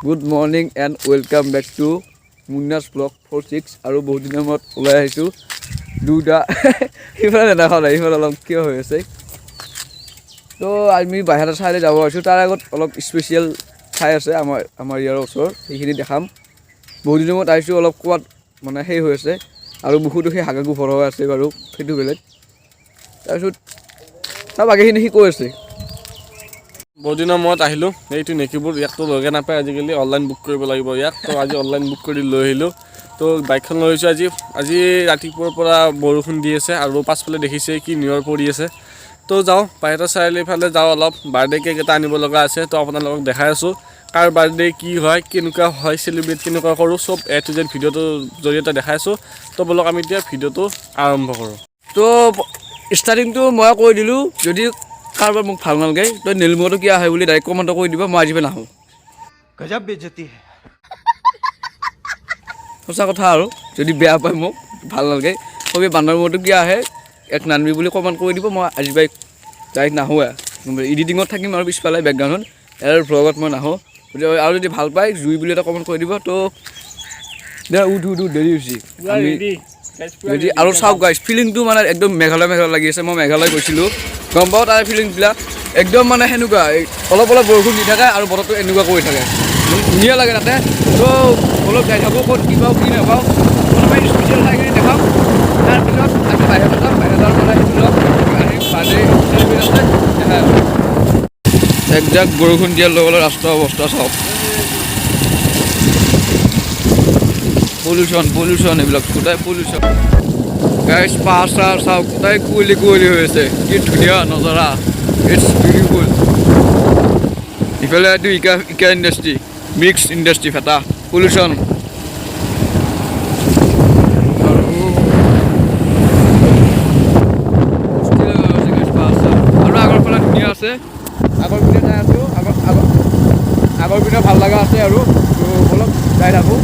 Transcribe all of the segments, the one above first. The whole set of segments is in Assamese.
Good morning and welcome back to munnavlog46 আৰু বহুত দিনৰ মূৰত ওলাই আহিছো দুটা ইফালে দেখা নাই ইফালে অলপ কিয় হৈ আছে তো আমি বাহিৰৰ চাইডে যাব আছো তাৰ আগত অলপ স্পেচিয়েল ঠাই আছে আমাৰ ইয়াৰ ওচৰ এইখিনি দেখাম বহুত দিনৰ মূৰত আহিছো অলপ কোৱাত মানে সেই হৈ আছে আৰু বহুতো সেই হাগাগু ভৰ হৈ আছে বাৰু সেইটো বেলেগ তাৰপিছত তাৰ বাকীখিনি সি কৈ আছে বহুত দিনৰ মূৰত আহিলোঁ এইটো নেকিবোৰ ইয়াকতো লগে নাপায় আজিকালি অনলাইন বুক কৰিব লাগিব ইয়াক তো আজি অনলাইন বুক কৰি লৈ আহিলোঁ তো বাইকখন লৈ আহিছোঁ আজি ৰাতিপুৱাৰ পৰা বৰষুণ দি আছে আৰু পাছফালে দেখিছে কি নিয়ৰ পৰি আছে তো যাওঁ বাহিৰৰ চাৰিআলিফালে যাওঁ অলপ বাৰ্থডে কেক এটা আনিব লগা আছে তো আপোনালোকক দেখাই আছোঁ কাৰ বাৰ্থডে কি হয় কেনেকুৱা হয় চেলিব্ৰেট কেনেকুৱা কৰোঁ চব A to Z ভিডিঅ'টোৰ জৰিয়তে দেখাই আছোঁ তো বলক আমি এতিয়া ভিডিঅ'টো আৰম্ভ কৰোঁ তো ষ্টাৰ্টিংটো মই কৈ দিলোঁ যদি কাৰোবাৰ মোক ভাল নালাগে তই নীলমটো কিয় আহে বুলি ডাইৰেক্ট কমেণ্ট কৰি দিবা মই আজিপে নাহোঁ গজব বেজতি সঁচা কথা আৰু যদি বেয়া পায় মোক ভাল নালাগে সবেই বান্দৰ মূৰটো কিয় আহে এক নানবি বুলি কমেণ্ট কৰি দিব মই আজি বাইক ডাইৰেক্ট নাহোঁ এডিটিঙত থাকিম আৰু পিছফালে বেকগ্ৰাউণ্ডত ইয়াৰ ভ্লগত মই নাহোঁ আৰু যদি ভাল পায় জুই বুলি এটা কমেণ্ট কৰি দিব তো দে উঠ দেৰি হৈছে যদি আৰু চাওক গাইছ ফিলিংটো মানে একদম মেঘালয় লাগি আছে মই মেঘালয় গৈছিলোঁ গম পাওঁ তাৰ ফিলিংবিলাক একদম মানে সেনেকুৱা অলপ বৰষুণ দি থাকে আৰু বতৰটো এনেকুৱা কৰি থাকে ধুনীয়া লাগে তাতে তো অলপ যাই থাকোঁ ক'ত কি পাওঁ কি নাপাওঁ কোনোবাই স্পেচিয়েল ঠাইখিনি দেখাম তাৰপিছত আমি বাহিৰত যাম বাহিৰত মানে একজাক বৰষুণ দিয়াৰ লগে লগে ৰাস্তাৰ অৱস্থা চাওক পলিউশ্যন এইবিলাক গোটাই পলিউশ্যন গাইছ পাহাৰ চাওক গোটাই কুঁৱলী হৈ আছে কি ধুনীয়া নজৰা ইটছ বিউটিফুল ইফালে এইটো ইকা ইণ্ডাষ্ট্ৰি মিক্স ইণ্ডাষ্ট্ৰি ফেটা পলিউশ্যন আৰু আগৰ ফালে ধুনীয়া আছে আগৰ পিনে যাই আছোঁ আগৰ পিনে ভাল লগা আছে আৰু অলপ যাই থাকোঁ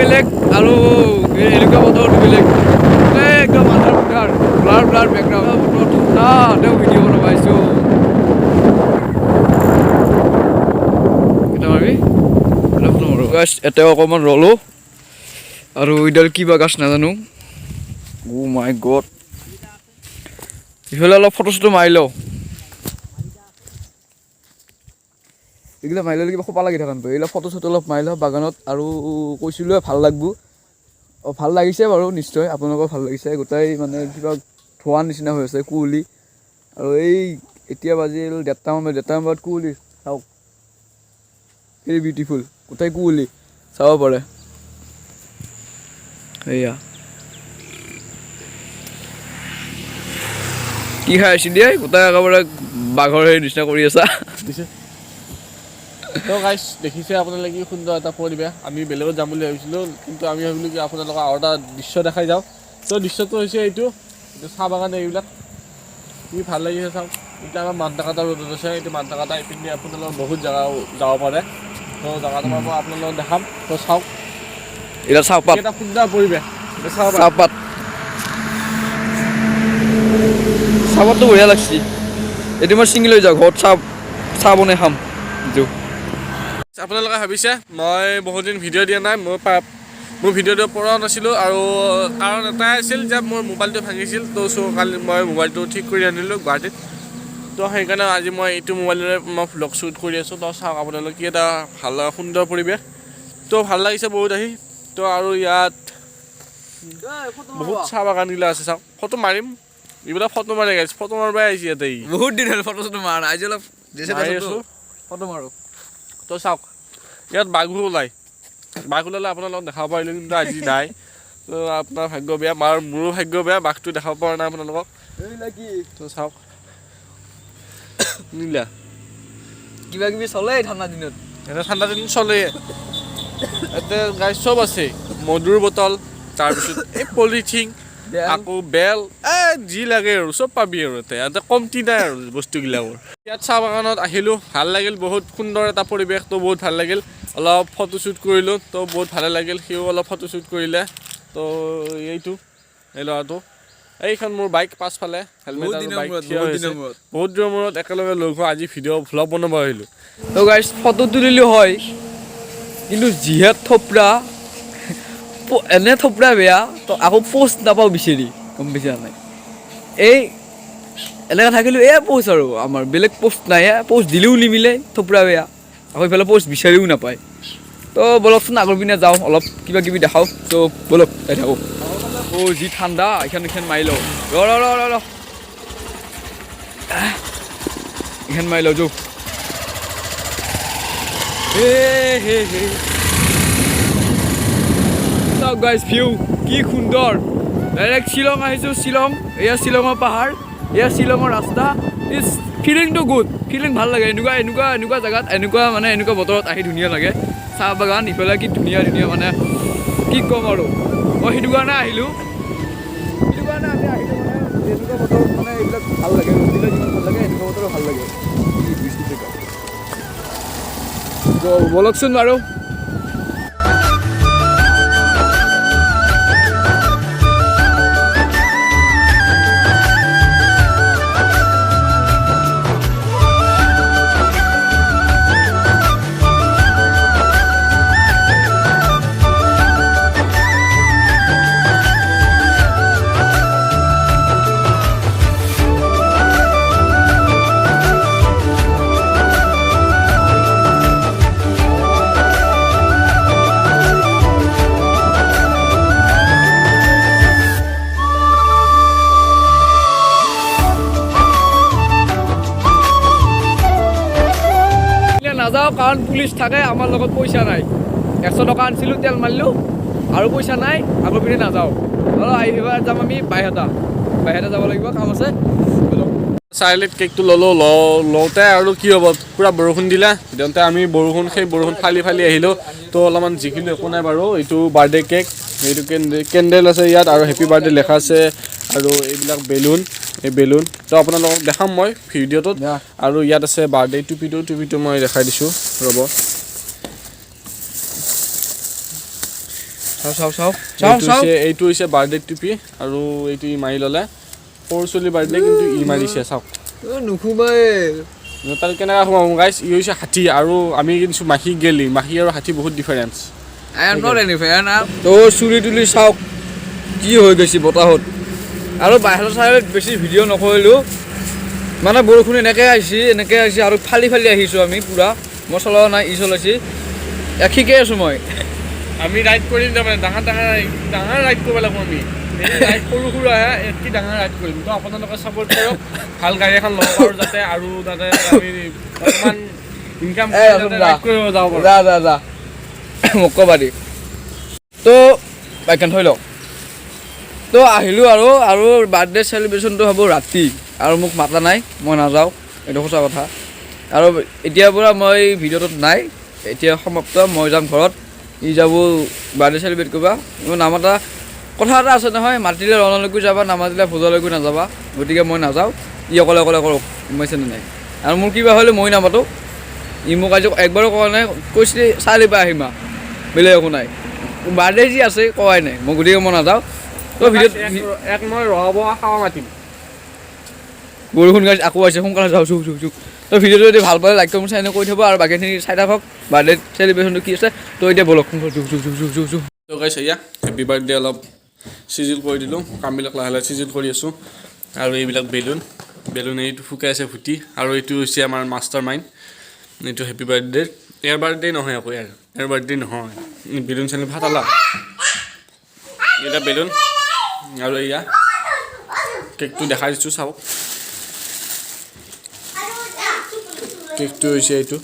বেলেগ আৰু এনেকুৱা বতৰটো বেলেগ একদম আন্ধাৰ ব্লাৰ বেকগ্ৰাউণ্ড বতৰ ঠাণ্ডা তেওঁ ভিডিঅ' বনাইছোঁ এটাও অকণমান ৰলোঁ আৰু এইডাল কিবা গাছ নাজানো অ' মাই গড ইফালে অলপ ফটো চটো মাৰি লওঁ এইগিলা মাৰি ল'লে কিবা খোপা লাগি থাকানতো এইবিলাক ফটো চটো অলপ মাৰি লওঁ বাগানত আৰু কৈছিলোঁ ভাল লাগব ভাল লাগিছে বাৰু নিশ্চয় আপোনালোকৰ ভাল লাগিছে গোটেই মানে কিবা ধোঁৱা নিচিনা হৈ আছে কুঁৱলী আৰু এই এতিয়া বাজিল ডেৰটামান বজাত কুঁৱলী চাওক ভেৰি বিউটিফুল গোটেই কুঁৱলী চাব পাৰে সেয়া কি খাই আছি দিয়ে গোটেই একেবাৰে বাঘৰ সেই নিচিনা কৰি আছা দিছে তো গাইছ দেখিছে আপোনালোকে কি সুন্দৰ এটা পৰিৱেশ আমি বেলেগত যাম বুলি ভাবিছিলোঁ কিন্তু আমি ভাবিলোঁ কি আপোনালোকক আৰু এটা দৃশ্য দেখাই যাওঁ তো দৃশ্যটো হৈছে এইটো চাহ বাগান এইবিলাক কি ভাল লাগিছে চাওক এতিয়া আমাৰ মানটাকাটা ৰোডত আছে এইটো মানটাকাটা এইপিনে আপোনালোকৰ বহুত জেগা যাব পাৰে তো জেগাটো মই আপোনালোকক দেখাম তো চাওক এতিয়া চাহপাত এটা সুন্দৰ পৰিৱেশ চাহপাতটো বঢ়িয়া লাগছি এইটো মই ছিঙি লৈ যাওঁ ঘৰত চাহ বনাই খাম আপোনালোকে ভাবিছে মই বহুত দিন ভিডিঅ' দিয়া নাই মোৰ ভিডিঅ'টো পৰাও নাছিলোঁ আৰু কাৰণ এটাই আছিল যে মোৰ মোবাইলটো ভাঙিছিল তো কালি মই মোবাইলটো ঠিক কৰি আনিলোঁ গুৱাহাটীত তো সেইকাৰণে আজি মই এইটো মোবাইলেৰে মই ভ্লগ শ্বুট কৰি আছোঁ তো চাওক আপোনালোকে কি এটা ভাল সুন্দৰ পৰিৱেশ তো ভাল লাগিছে বহুত আহি তো আৰু ইয়াত বহুত চাহ বাগানগিলা আছে চাওক ফটো মাৰিম এইবিলাক ফটো মাৰি গাইছে ফটো মাৰিবই আহিছে ইয়াতে বহুত দিন হ'ল ফটো চটো মাৰা আজি অলপ ফটো মাৰোঁ তো চাওক ইয়াত বাঘো ওলালে আপোনালোকক দেখাব পাৰিলোঁ কিন্তু আজি নাই তো আপোনাৰ ভাগ্য বেয়া মোৰো ভাগ্য বেয়া বাঘটো দেখাব পৰা নাই আপোনালোকক তো চাওক নীলা কিবা কিবি চলে ঠাণ্ডা দিনত এটা ঠাণ্ডা দিন চলে ইয়াতে গাই চব আছে মধুৰ বটল তাৰপিছত এই পলিথিন আকৌ বেল যি লাগে আৰু চব পাবি আৰু ইয়াতে কমতি নাই আৰু বস্তুবিলাকৰ ইয়াত চাহ বাগানত আহিলোঁ ভাল লাগিল বহুত সুন্দৰ এটা পৰিৱেশ তো বহুত ভাল লাগিল অলপ ফটোশ্বুট কৰিলোঁ তো বহুত ভালে লাগিল সিও অলপ ফটোশ্বুট কৰিলে তো এইটো এই ল'ৰাটো এইখন মোৰ বাইক পাছফালে হেলমেট বহুত আৰু দিনৰ বাইক মূৰত, থিয় বহুত হৈছে দিনৰ মূৰত। বহুত দিনৰ মূৰত একেলগে লগ হোৱা আজি ভিডিঅ' ভ্লগ বনাব আহিলোঁ তো গাইজ ফটো তুলিলোঁ হয় কিন্তু যিহে থপৰা এনে থপৰা বেয়া তো আকৌ পোষ্ট নাপাওঁ বিচাৰি গম পাইছা নাই এই এনেকৈ থাকিলোঁ পোষ্ট আৰু আমাৰ বেলেগ পোষ্ট নাই পোষ্ট দিলেও নিমিলে থপৰা বেয়া আকৌ এইফালে পোষ্ট বিচাৰিও নাপায় তো বলকচোন আগৰ পিনে যাওঁ অলপ কিবা কিবি দেখাওঁ তো বলক যাই থাকোঁ যি ঠাণ্ডা এইখন মাৰি লওঁ ৰ এইখন মাৰি লওঁ যৌ গাইজ ভিউ কি সুন্দৰ ডাইৰেক্ট শ্বিলং আহিছোঁ শ্বিলং এয়া শ্বিলঙৰ পাহাৰ এয়া শ্বিলঙৰ ৰাস্তা ইজ ফিলিংটো গুড ফিলিং ভাল লাগে এনেকুৱা জেগাত এনেকুৱা বতৰত আহি ধুনীয়া লাগে চাহ বাগান ইফালে কি ধুনীয়া মানে কি ক'ম আৰু মই সেইটো কাৰণে আহিলোঁ আমি আহিলোঁ মানে এনেকুৱা বতৰত মানে এইবিলাক ভাল লাগে ৰ'দ দিলে যিমান ভাল লাগে এনেকুৱা বতৰত ভাল লাগে বলকচোন বাৰু নাযাওঁ কাৰণ পুলিচ থাকে আমাৰ লগত পইচা নাই 100 টকা আনিছিলোঁ তেল মাৰিলোঁ আৰু পইচা নাই আগৰ পিনে নাযাওঁ আৰু এইবাৰ যাম আমি বাইহাটা যাব লাগিব কাম আছে চাৰিআলিত কেকটো লওঁতে আৰু কি হ'ব পূৰা বৰষুণ দিলে দিওঁতে আমি সেই বৰষুণ ফালি আহিলোঁ তো অলপমান যিখিনি একো নাই বাৰু এইটো বাৰ্থডে কেক এইটো কেণ্ডেল আছে ইয়াত আৰু হেপী বাৰ্থডে লেখা আছে আৰু এইবিলাক বেলুন তো আপোনালোকক দেখাম মই ভিডিঅ'টোত আৰু ইয়াত আছে বাৰ্থডে টুপিটো মই দেখাই দিছোঁ ৰ'ব এইটো হৈছে বাৰ্থডে টুপি আৰু এইটো ই মাৰি ল'লে সৰু ছোৱালী বাৰ্থডে কিন্তু ই মাৰিছে চাওক তাত কেনেকৈ সোমাব গাইছ ই হৈছে হাতী আৰু আমি কিনিছোঁ মাখি আৰু হাতী বহুত ডিফাৰেঞ্চ তো চুলি তুলি চাওক কি হৈ গৈছে বতাহত আৰু বাহিৰৰ চাইডত বেছি ভিডিঅ' নকৰিলোঁ মানে বৰষুণ এনেকৈ আহিছে আৰু ফালি আহিছোঁ আমি পূৰা মই চলোৱা নাই ই চলাইছে শিকাই আছোঁ মই আমি ৰাইড কৰিম তাৰমানে ডাঙৰ ৰাইড কৰিব লাগিব আমি সৰু আহে এটি ডাঙৰ ৰাইড কৰিম তো আপোনালোকে ছাপোৰ্ট কৰক ভাল গাড়ী এখন ল'ব পাৰোঁ যাতে আমি অকণমান ইনকাম ৰাইড কৰিব যাব পাৰোঁ যা মোক ক'বা দি তো বাইকখন থৈ লওক তো আহিলোঁ আৰু বাৰ্থডে চেলিব্ৰেশ্যনটো হ'ব ৰাতি আৰু মোক মাতা নাই মই নাযাওঁ এইটো সঁচা কথা আৰু এতিয়াৰ পৰা মই ভিডিঅ'টোত নাই এতিয়া সমাপ্ত মই যাম ঘৰত ই যাব বাৰ্থডে চেলিব্ৰেট কৰিবা মই নামাতা কথা এটা আছে নহয় মাতিলে ৰণলৈকো যাবা নামাতিলে ভোজলৈকো নাযাবা গতিকে মই নাযাওঁ ই অকলে কৰক গমাইছেনে নাই আৰু মোৰ কিবা হ'লে মই নামাতো ই মোক আজি একবাৰো কোৱা নাই কৈছে চাৰি পৰা আহিমা বেলেগ একো নাই বাৰ্থডে যি আছে কোৱাই নাই মই গতিকে মই নাযাওঁ তো ভিডিঅ'ত মই ৰহাব খাৱা মাতিম বৰষুণ গাইছে আকৌ আহিছে সোনকালে যাওঁ চুক তো ভিডিঅ'টো যদি ভাল পালে লাইক কৰি চাই কৈ থ'ব আৰু বাকীখিনি চাই থাকক বাৰ্থডে চেলিব্ৰেশ্যনটো কি আছে তো এতিয়া বলক তো গাইছে এয়া হেপী বাৰ্থডে অলপ চিজিল কৰি দিলোঁ কামবিলাক লাহে চিজিল কৰি আছোঁ আৰু এইবিলাক বেলুন এইটো শুকাই আছে ফুটি আৰু এইটো হৈছে আমাৰ মাষ্টাৰ মাইণ্ড এইটো হেপী বাৰ্থডে ইয়াৰ বাৰ্থডে নহয় আকৌ ইয়াৰ বাৰ্থডে নহয় বেলুন চেলুন ফাটালা এটা বেলুন আৰু এয়া কেকটো দেখাই দিছোঁ চাওক কেকটো হৈছে এইটো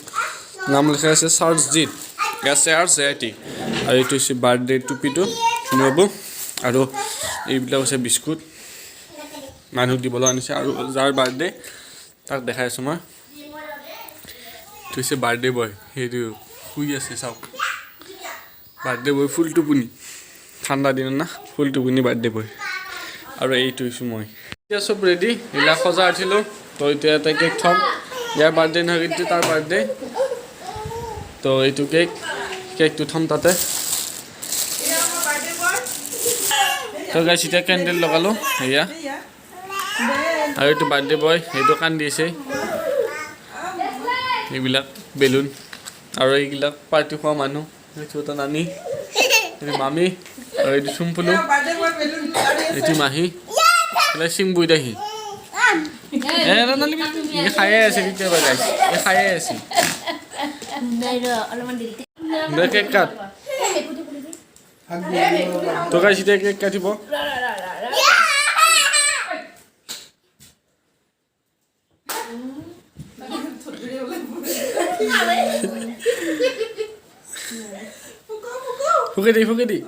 নাম লিখা আছে চাৰ্জজিত SRZT আৰু এইটো হৈছে বাৰ্থডে টুপিটো ধুনীয়াব আৰু এইবিলাক হৈছে বিস্কুট মানুহক দিবলৈ আনিছে আৰু যাৰ বাৰ্থডে তাক দেখাই আছোঁ মই এইটো হৈছে বাৰ্থডে বয় সেইটো শুই আছে চাওক বাৰ্থডে বয় ফুল টোপনি ঠাণ্ডা দিনত না ফুল টোপনি বাৰ্থডে বয় আৰু এইটো হৈছোঁ মই এতিয়া চব ৰেডি এইবিলাক সজা উঠিলোঁ তো এতিয়া এটা কেক থ'ম ইয়াৰ বাৰ্থডে নহয় কিন্তু তাৰ বাৰ্থডে তো এইটো কেকটো থ'ম তাতে তো গাইছ এতিয়া কেণ্ডেল লগালোঁ সেয়া আৰু এইটো বাৰ্থডে বয় সেইটো কান্দি আছে এইবিলাক বেলুন আৰু এইবিলাক পাৰ্টি খোৱা মানুহ এইটো এটা নানি এইটো মামী আৰু এইটো চুম্পুলু এইটো মাহী এইবিলাক চিম্বুই দাহি খায়ে আছে কেতিয়াবা গাইছ এই খায়ে আছে কেক কাট তো গাইছ এতিয়া কেক কাটিব ফুকে দি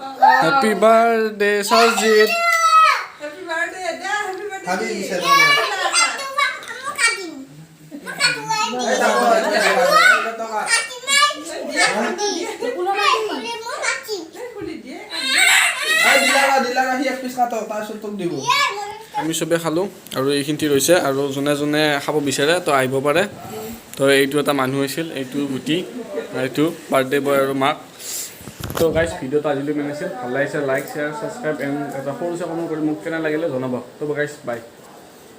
হ্যাপি বার্থডে সজিত আমি চবে খালোঁ আৰু এইখিনি ৰৈছে আৰু যোনে যোনে খাব বিচাৰে তো আহিব পাৰে তো এইটো এটা মানুহ আছিল এইটো গুটি এইটো বাৰ্থডে বয় আৰু মাক তো গাইজ ভিডিঅ'টো আজিলৈ মিলাইছিল ভাল লাগিছে লাইক শ্বেয়াৰ ছাবস্ক্ৰাইব এণ্ড এটা সৰু চা কমেণ্ট কৰি মোক কেনে লাগিলে জনাব তো গাইজ বাই